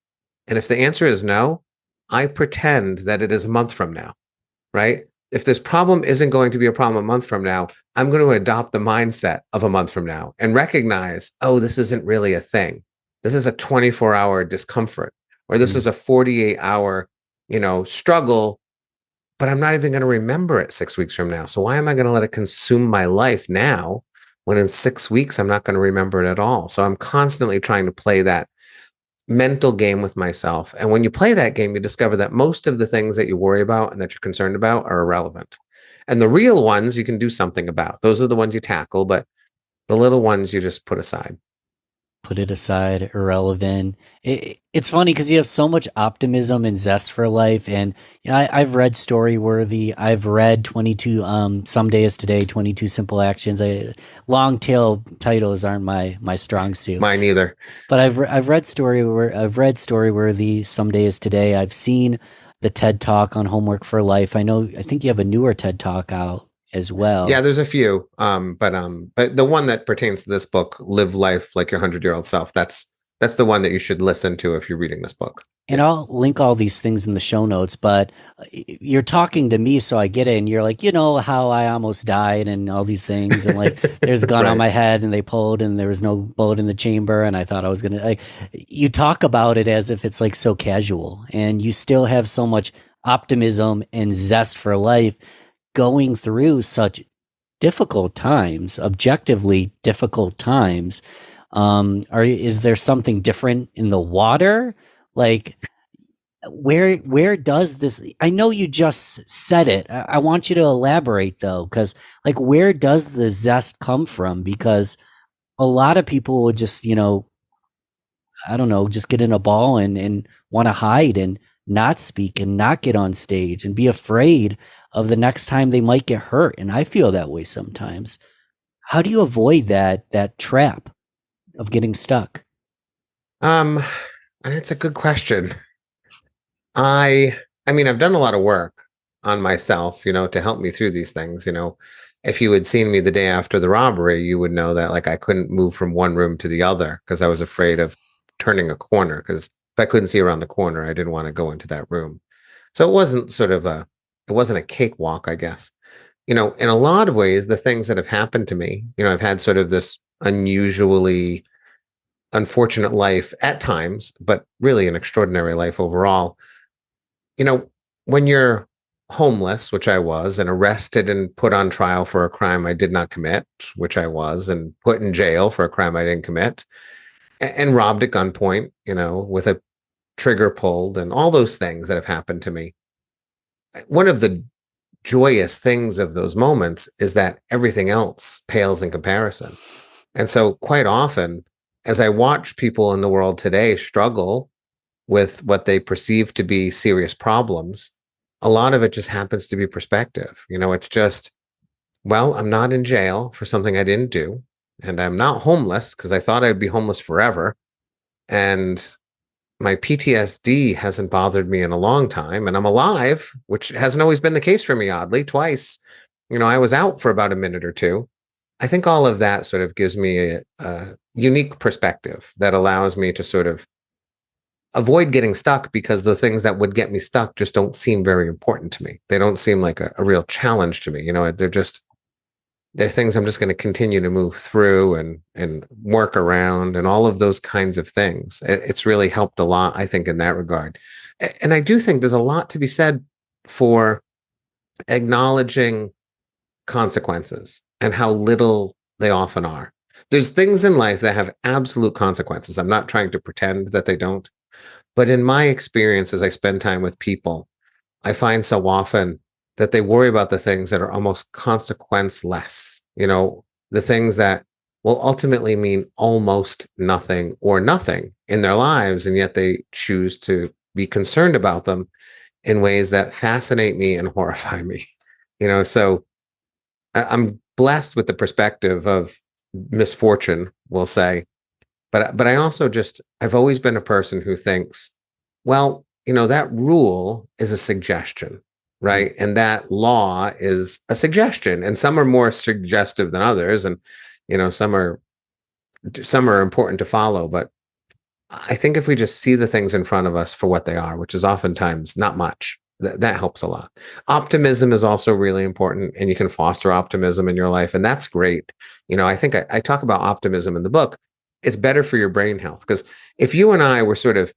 And if the answer is no, I pretend that it is a month from now, right? If this problem isn't going to be a problem a month from now, I'm going to adopt the mindset of a month from now and recognize, oh, this isn't really a thing. This is a 24-hour discomfort, or this is a 48-hour, struggle, but I'm not even going to remember it 6 weeks from now. So why am I going to let it consume my life now when in 6 weeks, I'm not going to remember it at all? So I'm constantly trying to play that mental game with myself. And when you play that game, you discover that most of the things that you worry about and that you're concerned about are irrelevant. And the real ones you can do something about. Those are the ones you tackle, but the little ones you just put aside. Put it aside, irrelevant. It's funny because you have so much optimism and zest for life. And I've read Storyworthy. I've read 22 Someday is Today, 22 Simple Actions. Long tail titles aren't my strong suit. Mine either. But I've read Storyworthy, Someday is Today. I've seen the TED Talk on Homework for Life. I think you have a newer TED Talk out as well. Yeah, there's a few. But the one that pertains to this book, Live Life Like Your 100-Year-Old Self, that's the one that you should listen to if you're reading this book. And I'll link all these things in the show notes, but you're talking to me, so I get it. And you're like, how I almost died and all these things. And like, there's a gun Right. on my head and they pulled and there was no bullet in the chamber. And I thought I was going to, you talk about it as if it's like so casual, and you still have so much optimism and zest for life going through such difficult times, objectively difficult times. Is there something different in the water? Like, where does this, I know you just said it. I want you to elaborate though, because like, where does the zest come from? Because a lot of people would just, I don't know, just get in a ball and want to hide and not speak and not get on stage and be afraid of the next time they might get hurt. And I feel that way sometimes. How do you avoid that trap of getting stuck? And it's a good question. I mean, I've done a lot of work on myself, to help me through these things. If you had seen me the day after the robbery, you would know that like I couldn't move from one room to the other because I was afraid of turning a corner, because if I couldn't see around the corner, I didn't want to go into that room. So it wasn't it wasn't a cakewalk, I guess. In a lot of ways, the things that have happened to me, I've had sort of this unusually unfortunate life at times, but really an extraordinary life overall. When you're homeless, which I was, and arrested and put on trial for a crime I did not commit, which I was, and put in jail for a crime I didn't commit, and robbed at gunpoint, with a trigger pulled, and all those things that have happened to me. One of the joyous things of those moments is that everything else pales in comparison. And so quite often, as I watch people in the world today struggle with what they perceive to be serious problems, a lot of it just happens to be perspective. It's just, well, I'm not in jail for something I didn't do, and I'm not homeless because I thought I'd be homeless forever. And my PTSD hasn't bothered me in a long time, and I'm alive, which hasn't always been the case for me, oddly. Twice, I was out for about a minute or two. I think all of that sort of gives me a unique perspective that allows me to sort of avoid getting stuck, because the things that would get me stuck just don't seem very important to me. They don't seem like a real challenge to me. They're things I'm just going to continue to move through and work around, and all of those kinds of things. It's really helped a lot, I think, in that regard. And I do think there's a lot to be said for acknowledging consequences and how little they often are. There's things in life that have absolute consequences. I'm not trying to pretend that they don't. But in my experience, as I spend time with people, I find so often that they worry about the things that are almost consequenceless, the things that will ultimately mean almost nothing or nothing in their lives. And yet they choose to be concerned about them in ways that fascinate me and horrify me. So I'm blessed with the perspective of misfortune, we'll say. But I also I've always been a person who thinks, well, that rule is a suggestion, right? And that law is a suggestion, and some are more suggestive than others, and some are important to follow. But I think if we just see the things in front of us for what they are, which is oftentimes not much, that helps a lot. Optimism is also really important, and you can foster optimism in your life, and that's great. I think I talk about optimism in the book. It's better for your brain health, because if you and I were sort of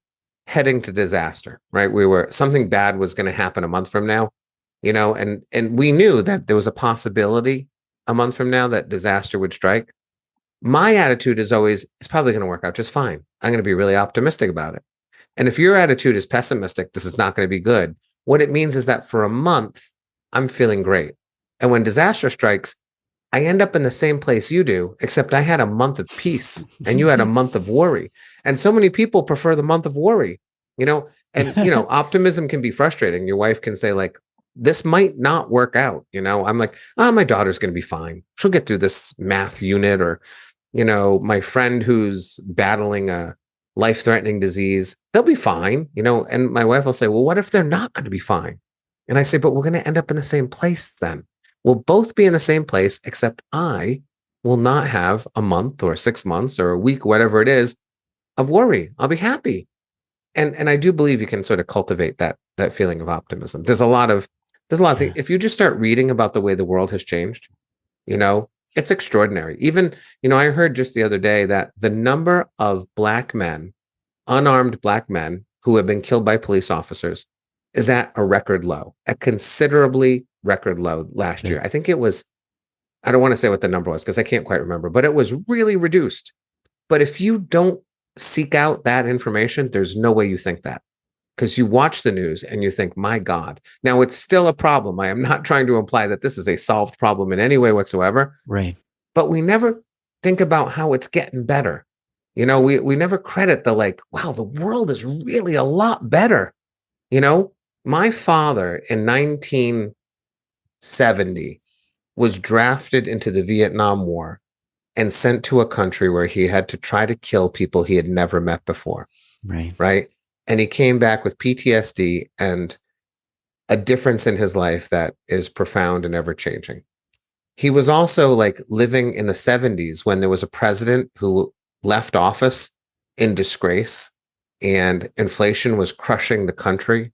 heading to disaster, right? Something bad was going to happen a month from now, and we knew that there was a possibility a month from now that disaster would strike. My attitude is always, it's probably going to work out just fine. I'm going to be really optimistic about it. And if your attitude is pessimistic, this is not going to be good. What it means is that for a month, I'm feeling great. And when disaster strikes, I end up in the same place you do, except I had a month of peace and you had a month of worry. And so many people prefer the month of worry, optimism can be frustrating. Your wife can say, like, this might not work out. I'm like, my daughter's going to be fine. She'll get through this math unit. Or, my friend who's battling a life-threatening disease, they'll be fine, and my wife will say, well, what if they're not going to be fine? And I say, but we're going to end up in the same place then. We'll both be in the same place, except I will not have a month or 6 months or a week, whatever it is, of worry. I'll be happy. And I do believe you can sort of cultivate that feeling of optimism. There's a lot of things. If you just start reading about the way the world has changed, it's extraordinary. Even, I heard just the other day that the number of Black men, unarmed Black men who have been killed by police officers is at a record low, a considerably record low last year. I think it was, I don't want to say what the number was because I can't quite remember, but it was really reduced. But if you don't seek out that information, there's no way you think that, because you watch the news and you think, my God. Now, it's still a problem. I am not trying to imply that this is a solved problem in any way whatsoever. Right. But we never think about how it's getting better. We never credit wow, the world is really a lot better. My father in 1970 was drafted into the Vietnam War and sent to a country where he had to try to kill people he had never met before. Right. And he came back with PTSD and a difference in his life that is profound and ever changing. He was also living in the 70s when there was a president who left office in disgrace and inflation was crushing the country.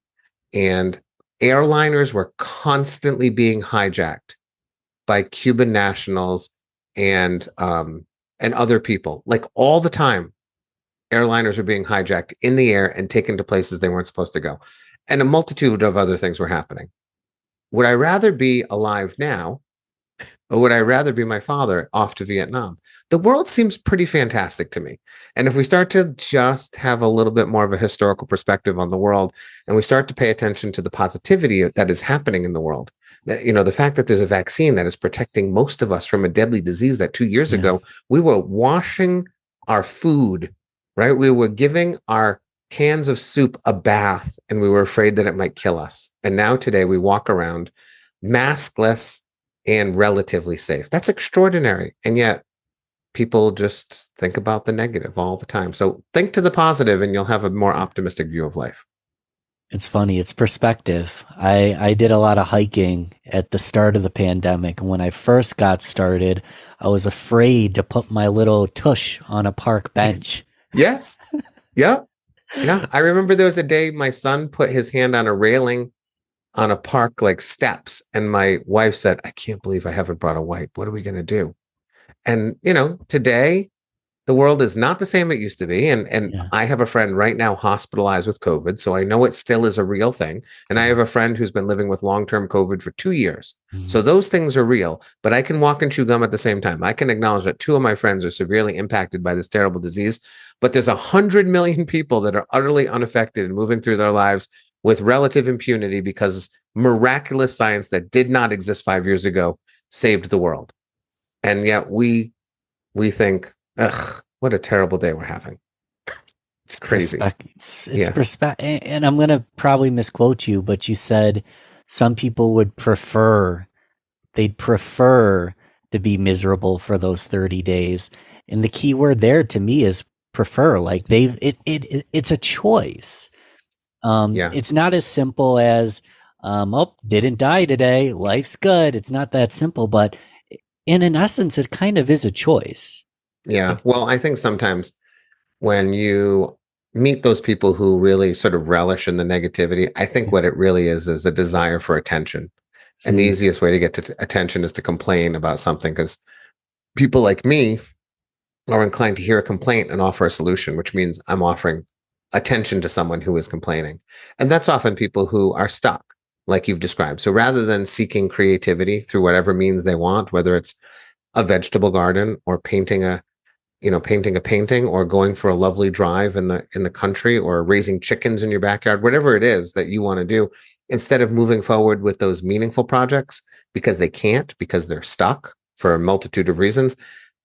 And airliners were constantly being hijacked by Cuban nationals and other people. All the time, airliners were being hijacked in the air and taken to places they weren't supposed to go. And a multitude of other things were happening. Would I rather be alive now, or would I rather be my father off to Vietnam? The world seems pretty fantastic to me. And if we start to just have a little bit more of a historical perspective on the world, and we start to pay attention to the positivity that is happening in the world, the fact that there's a vaccine that is protecting most of us from a deadly disease that 2 years ago, we were washing our food, right? We were giving our cans of soup a bath and we were afraid that it might kill us. And now today we walk around maskless and relatively safe. That's extraordinary. And yet people just think about the negative all the time. So think to the positive and you'll have a more optimistic view of life. It's funny. It's perspective. I did a lot of hiking at the start of the pandemic. And when I first got started, I was afraid to put my little tush on a park bench. Yes. Yeah. Yeah. I remember there was a day my son put his hand on a railing on a park steps. And my wife said, I can't believe I haven't brought a wipe. What are we going to do? And, today The world is not the same it used to be. And Yeah. I have a friend right now hospitalized with COVID. So I know it still is a real thing. And I have a friend who's been living with long-term COVID for 2 years. So Mhm. those things are real, but I can walk and chew gum at the same time. I can acknowledge that two of my friends are severely impacted by this terrible disease, but there's 100 million people that are utterly unaffected and moving through their lives with relative impunity because miraculous science that did not exist 5 years ago saved the world. And yet we think, ugh, what a terrible day we're having. It's crazy. It's Yes. perspective, and I'm gonna probably misquote you, but you said some people would they'd prefer to be miserable for those 30 days, and the key word there to me is prefer. Like it's a choice. Yeah. It's not as simple as oh, didn't die today, life's good. It's not that simple, but in essence, it kind of is a choice. Yeah. Well, I think sometimes when you meet those people who really sort of relish in the negativity, I think what it really is a desire for attention. And the Hmm. easiest way to get to attention is to complain about something, because people like me are inclined to hear a complaint and offer a solution, which means I'm offering attention to someone who is complaining. And that's often people who are stuck, like you've described. So rather than seeking creativity through whatever means they want, whether it's a vegetable garden or painting a painting or going for a lovely drive in the country or raising chickens in your backyard, whatever it is that you want to do, instead of moving forward with those meaningful projects because they can't, because they're stuck for a multitude of reasons,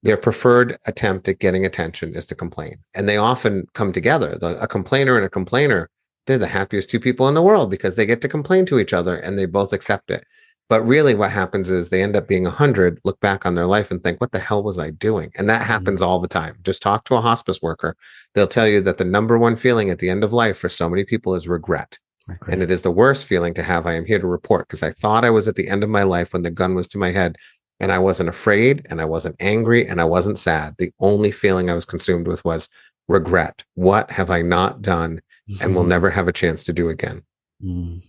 their preferred attempt at getting attention is to complain. And they often come together. A complainer and a complainer, they're the happiest two people in the world because they get to complain to each other and they both accept it. But really what happens is they end up being 100, look back on their life and think, what the hell was I doing? And that happens all the time. Just talk to a hospice worker. They'll tell you that the number one feeling at the end of life for so many people is regret. And it is the worst feeling to have. I am here to report because I thought I was at the end of my life when the gun was to my head, and I wasn't afraid and I wasn't angry and I wasn't sad. The only feeling I was consumed with was regret. What have I not done and will never have a chance to do again? Mm.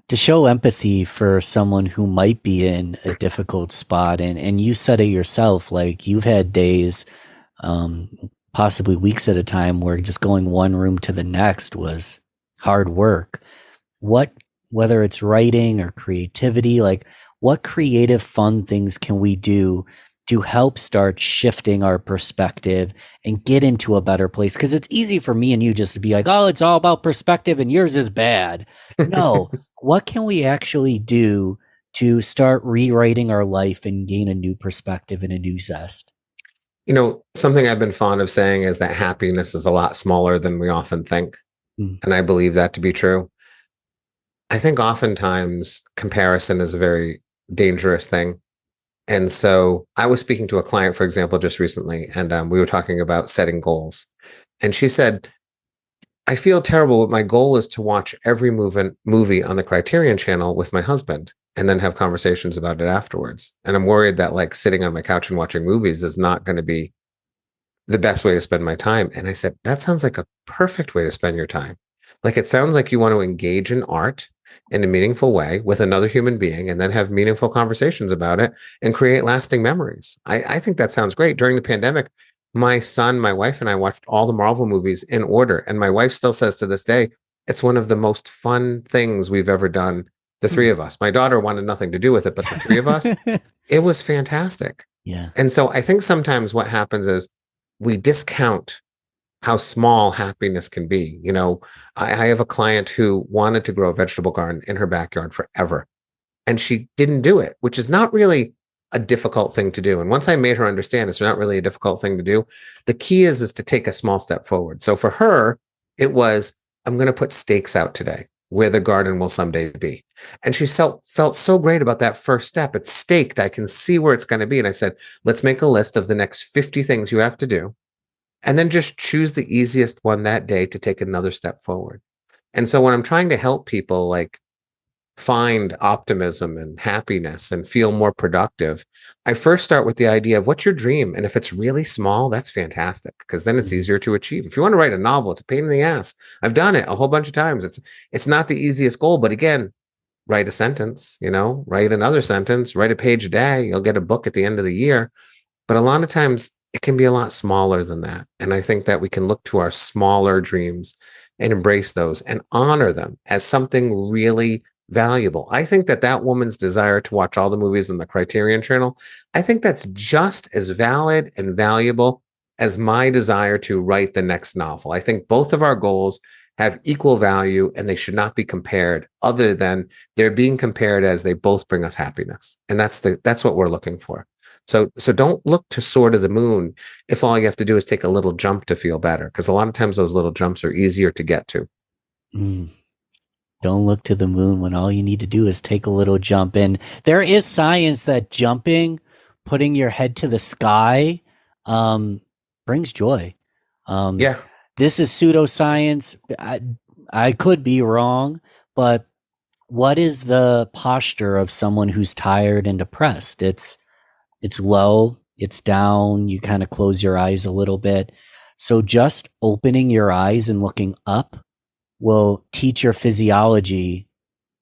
To show empathy for someone who might be in a difficult spot, and you said it yourself, like you've had days, possibly weeks at a time, where just going one room to the next was hard work. Whether it's writing or creativity, like what creative fun things can we do to help start shifting our perspective and get into a better place? Because it's easy for me and you just to be like, oh, it's all about perspective and yours is bad. No, what can we actually do to start rewriting our life and gain a new perspective and a new zest? Something I've been fond of saying is that happiness is a lot smaller than we often think. Mm. And I believe that to be true. I think oftentimes comparison is a very dangerous thing. And so I was speaking to a client, for example, just recently, and we were talking about setting goals. And she said, I feel terrible, but my goal is to watch every movie on the Criterion channel with my husband and then have conversations about it afterwards. And I'm worried that like sitting on my couch and watching movies is not going to be the best way to spend my time. And I said, that sounds like a perfect way to spend your time. Like, it sounds like you want to engage in art in a meaningful way with another human being and then have meaningful conversations about it and create lasting memories. I think that sounds great. During the pandemic, my son, my wife, and I watched all the Marvel movies in order. And my wife still says to this day, it's one of the most fun things we've ever done, the three of us. My daughter wanted nothing to do with it, but the three of us, it was fantastic. Yeah. And so I think sometimes what happens is we discount how small happiness can be. I have a client who wanted to grow a vegetable garden in her backyard forever, and she didn't do it, which is not really a difficult thing to do. And once I made her understand it's not really a difficult thing to do, the key is to take a small step forward. So for her, it was, I'm going to put stakes out today where the garden will someday be. And she felt so great about that first step. It's staked. I can see where it's going to be. And I said, let's make a list of the next 50 things you have to do, and then just choose the easiest one that day to take another step forward. And so when I'm trying to help people like find optimism and happiness and feel more productive, I first start with the idea of what's your dream? And if it's really small, that's fantastic, because then it's easier to achieve. If you want to write a novel, it's a pain in the ass. I've done it a whole bunch of times. It's not the easiest goal, but again, write a sentence, write another sentence, write a page a day. You'll get a book at the end of the year. But a lot of times it can be a lot smaller than that. And I think that we can look to our smaller dreams and embrace those and honor them as something really valuable. I think that that woman's desire to watch all the movies on the Criterion Channel, I think that's just as valid and valuable as my desire to write the next novel. I think both of our goals have equal value and they should not be compared other than they're being compared as they both bring us happiness. And that's what we're looking for. So don't look to soar to the moon if all you have to do is take a little jump to feel better, because a lot of times those little jumps are easier to get to. Don't look to the moon when all you need to do is take a little jump. And there is science that jumping, putting your head to the sky, brings joy. Yeah. This is pseudoscience. I could be wrong, but what is the posture of someone who's tired and depressed? It's low, it's down, you kind of close your eyes a little bit. So just opening your eyes and looking up will teach your physiology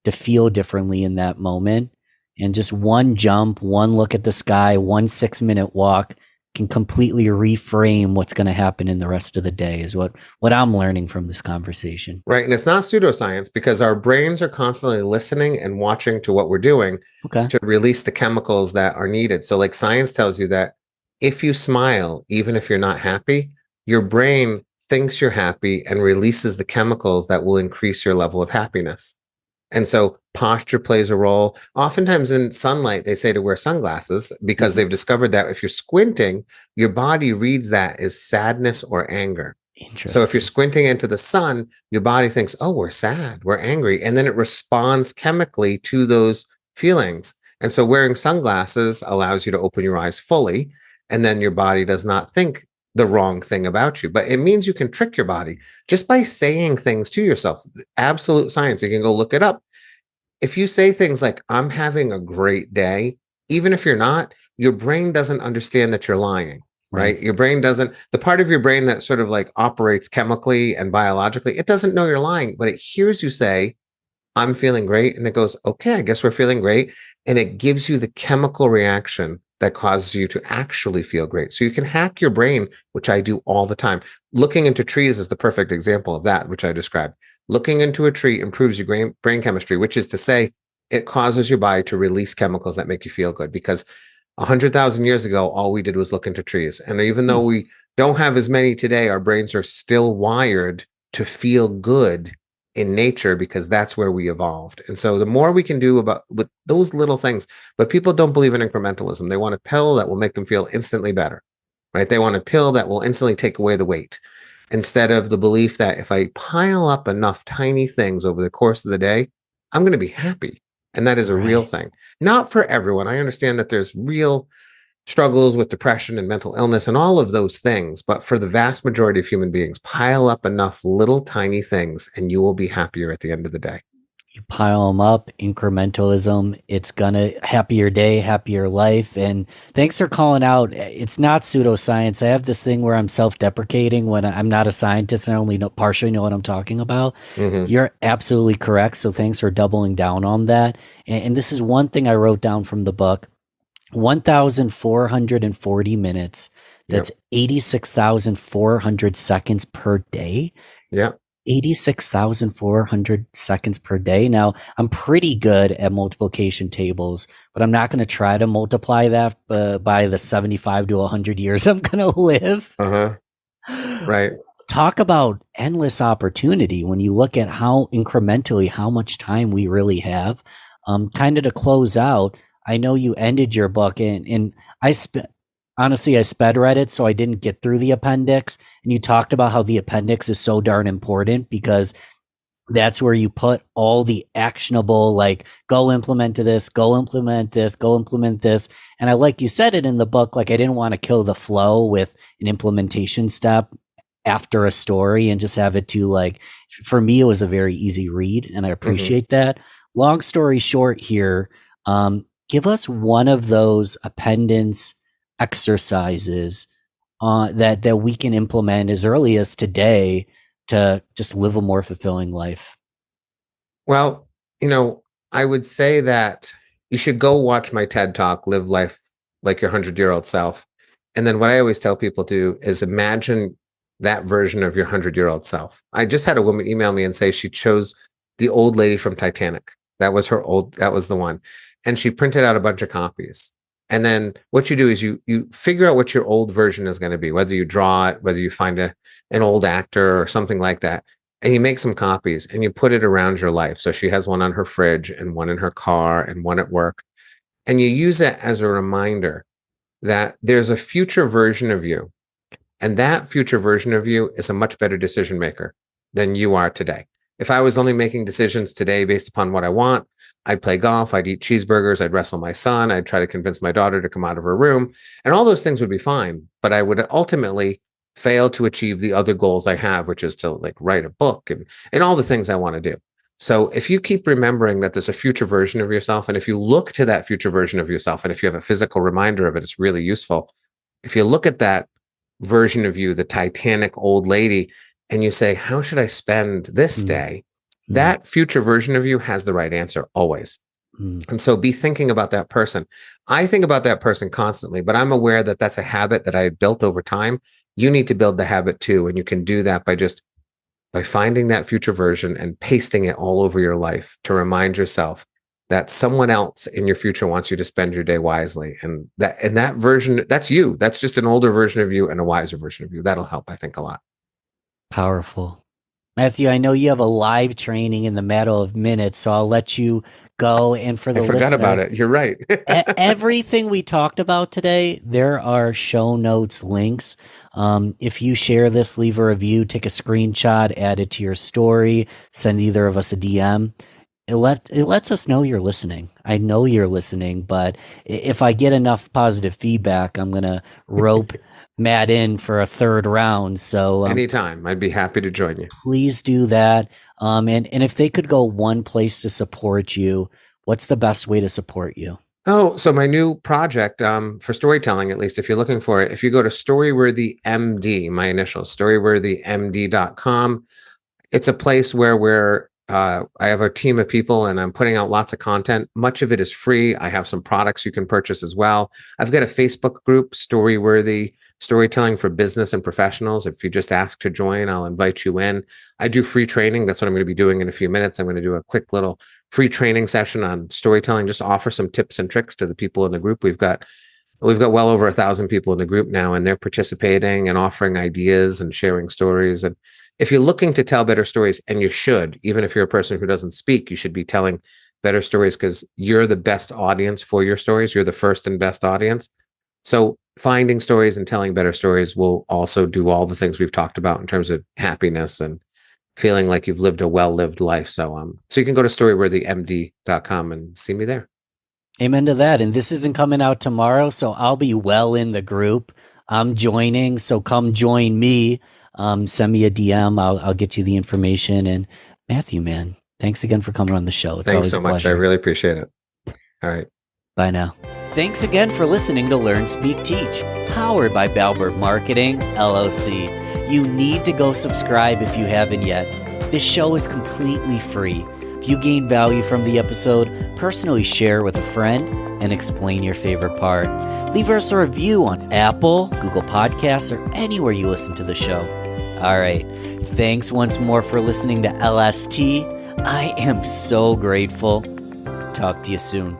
to feel differently in that moment. And just one jump, one look at the sky, 1 6-minute walk can completely reframe what's going to happen in the rest of the day is what I'm learning from this conversation. Right. And it's not pseudoscience because our brains are constantly listening and watching to what we're doing to release the chemicals that are needed. So like science tells you that if you smile, even if you're not happy, your brain thinks you're happy and releases the chemicals that will increase your level of happiness. And so posture plays a role. Oftentimes in sunlight, they say to wear sunglasses because they've discovered that if you're squinting, your body reads that as sadness or anger. So if you're squinting into the sun, your body thinks, oh, we're sad, we're angry. And then it responds chemically to those feelings. And so wearing sunglasses allows you to open your eyes fully. And then your body does not think the wrong thing about you, but it means you can trick your body just by saying things to yourself. Absolute science. You can go look it up. If you say things like, I'm having a great day, even if you're not, your brain doesn't understand that you're lying, right? Your brain doesn't, the part of your brain that sort of like operates chemically and biologically, it doesn't know you're lying, but it hears you say, I'm feeling great. And it goes, okay, I guess we're feeling great. And it gives you the chemical reaction that causes you to actually feel great. So you can hack your brain, which I do all the time. Looking into trees is the perfect example of that, which I described. Looking into a tree improves your brain chemistry, which is to say it causes your body to release chemicals that make you feel good. Because 100,000 years ago, all we did was look into trees. And even though we don't have as many today, our brains are still wired to feel good in nature because that's where we evolved. And so the more we can do with those little things, but people don't believe in incrementalism. They want a pill that will make them feel instantly better, right? They want a pill that will instantly take away the weight instead of the belief that if I pile up enough tiny things over the course of the day, I'm going to be happy. And that is a real thing. Not for everyone. I understand that there's real struggles with depression and mental illness and all of those things. But for the vast majority of human beings, pile up enough little tiny things and you will be happier at the end of the day. You pile them up, incrementalism, it's gonna happier day, happier life. And thanks for calling out. It's not pseudoscience. I have this thing where I'm self-deprecating when I'm not a scientist and I only partially know what I'm talking about. You're absolutely correct. So thanks for doubling down on that. And this is one thing I wrote down from the book. 1,440 minutes. That's 86,400 seconds per day. Yeah. 86,400 seconds per day. Now, I'm pretty good at multiplication tables, but I'm not going to try to multiply that by the 75 to 100 years I'm going to live. Right. Talk about endless opportunity when you look at how incrementally, how much time we really have. Kind of to close out, I know you ended your book and honestly, I sped read it, so I didn't get through the appendix. And you talked about how the appendix is so darn important because that's where you put all the actionable, like, go implement this, go implement this, go implement this. And I, like you said it in the book, like I didn't want to kill the flow with an implementation step after a story and just have it to, like, for me, it was a very easy read and I appreciate that. Long story short here, give us one of those appendix exercises that we can implement as early as today to just live a more fulfilling life. Well, I would say that you should go watch my TED Talk, Live Life Like Your 100-Year-Old Self. And then what I always tell people to do is imagine that version of your 100-year-old self. I just had a woman email me and say she chose the old lady from Titanic. That was the one. And she printed out a bunch of copies. And then what you do is you figure out what your old version is going to be, whether you draw it, whether you find an old actor or something like that. And you make some copies and you put it around your life. So she has one on her fridge and one in her car and one at work. And you use it as a reminder that there's a future version of you. And that future version of you is a much better decision maker than you are today. If I was only making decisions today based upon what I want, I'd play golf, I'd eat cheeseburgers, I'd wrestle my son, I'd try to convince my daughter to come out of her room, and all those things would be fine. But I would ultimately fail to achieve the other goals I have, which is to like write a book and all the things I want to do. So if you keep remembering that there's a future version of yourself, and if you look to that future version of yourself, and if you have a physical reminder of it, it's really useful. If you look at that version of you, the Titanic old lady, and you say, how should I spend this day? That future version of you has the right answer always. And so be thinking about that person. I think about that person constantly, but I'm aware that that's a habit that I built over time. You need to build the habit too. And you can do that by finding that future version and pasting it all over your life to remind yourself that someone else in your future wants you to spend your day wisely. And that version, that's you. That's just an older version of you and a wiser version of you. That'll help, I think, a lot. Powerful. Matthew, I know you have a live training in the matter of minutes, so I'll let you go. And for the I forgot about it. You're right. Everything we talked about today, there are show notes links. If you share this, leave a review, take a screenshot, add it to your story, send either of us a DM. It lets us know you're listening. I know you're listening, but if I get enough positive feedback, I'm going to rope Matt in for a third round. So anytime, I'd be happy to join you. Please do that. And if they could go one place to support you, what's the best way to support you? Oh, so my new project for storytelling, at least if you're looking for it, if you go to Storyworthy MD, my initials, storywordhymd.com, it's a place where I have a team of people and I'm putting out lots of content. Much of it is free. I have some products you can purchase as well. I've got a Facebook group, Storyworthy, Storytelling for Business and Professionals. If you just ask to join, I'll invite you in. I do free training. That's what I'm going to be doing in a few minutes. I'm going to do a quick little free training session on storytelling, just to offer some tips and tricks to the people in the group. We've got well over 1,000 people in the group now, and they're participating and offering ideas and sharing stories. And if you're looking to tell better stories, and you should, even if you're a person who doesn't speak, you should be telling better stories because you're the best audience for your stories. You're the first and best audience. So finding stories and telling better stories will also do all the things we've talked about in terms of happiness and feeling like you've lived a well-lived life. So you can go to storywordhymd.com and see me there. Amen to that. And this isn't coming out tomorrow, so I'll be well in the group. I'm joining, so come join me. Send me a DM. I'll get you the information. And Matthew, man, thanks again for coming on the show. It's Thanks so much. I really appreciate it. All right. Bye now. Thanks again for listening to Learn, Speak, Teach, powered by Balbert Marketing, LLC. You need to go subscribe if you haven't yet. This show is completely free. If you gain value from the episode, personally share with a friend and explain your favorite part. Leave us a review on Apple, Google Podcasts, or anywhere you listen to the show. All right. Thanks once more for listening to LST. I am so grateful. Talk to you soon.